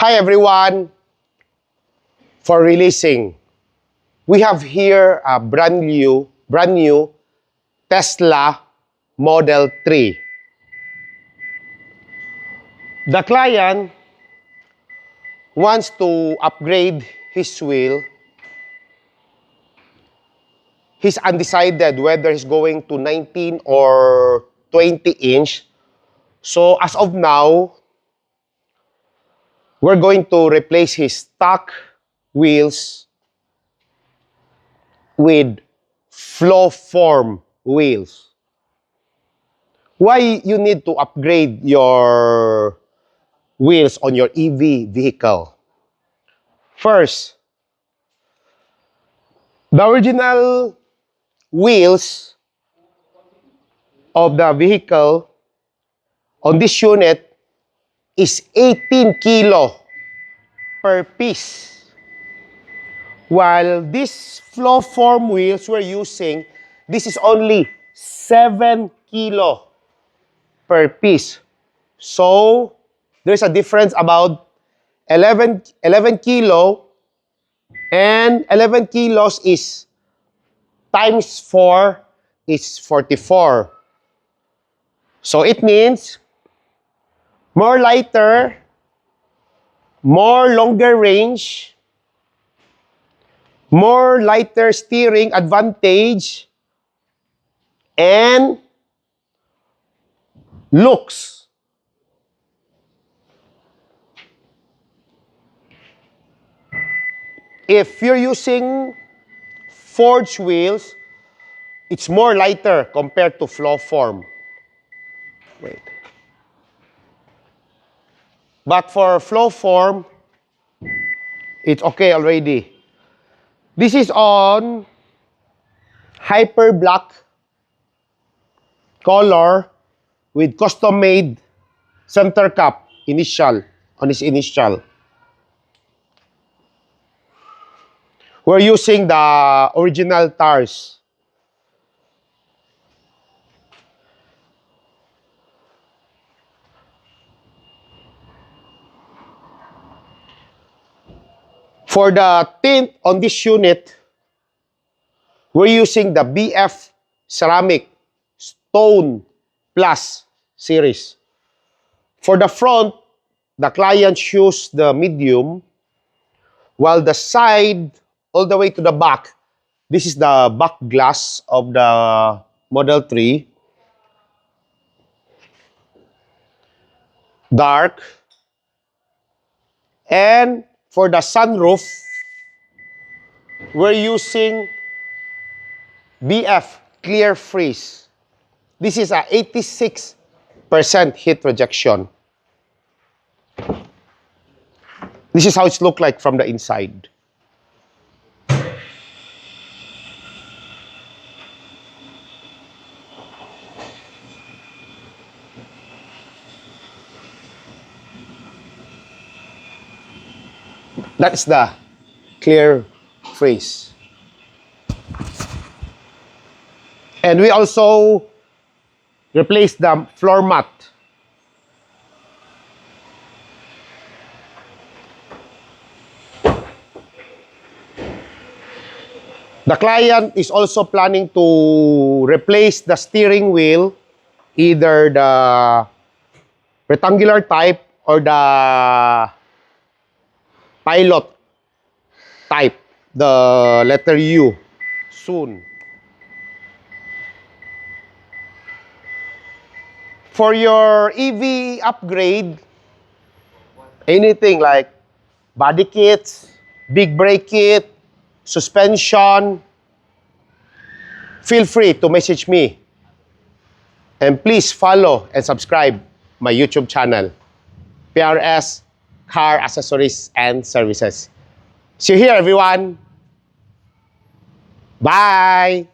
Hi everyone! For releasing, we have here a brand new Tesla Model 3. The client wants to upgrade his wheel. He's undecided whether he's going to 19 or 20 inch. So as of now, we're going to replace his stock wheels with flow-form wheels. Why you need to upgrade your wheels on your EV vehicle? First, the original wheels of the vehicle on this unit is 18 kilo per piece. While these flow-form wheels we're using, this is only 7 kilo per piece. So, there's a difference about 11 kilo, and 11 kilos is times 4 is 44. So, it means more lighter, more longer range, more lighter steering advantage, and looks. If you're using forged wheels, it's more lighter compared to flow form. Wait. But for flow form, it's okay already. This is on hyper black color with custom-made center cap on its initial. We're using the original tires. For the tint on this unit, we're using the BF Ceramic Stone Plus series. For the front, the client chose the medium, while the side, all the way to the back, this is the back glass of the Model 3. Dark. And for the sunroof, we're using BF Clear Freeze. This is a 86% heat rejection. This is how it looks like from the inside. That's the Clear Freeze. And we also replaced the floor mat. The client is also planning to replace the steering wheel, either the rectangular type or the pilot type, the letter U, soon. For your EV upgrade, anything like body kits, big brake kit, suspension, feel free to message me. And please follow and subscribe my YouTube channel, PRS Car Accessories and Services. See you here, everyone. Bye!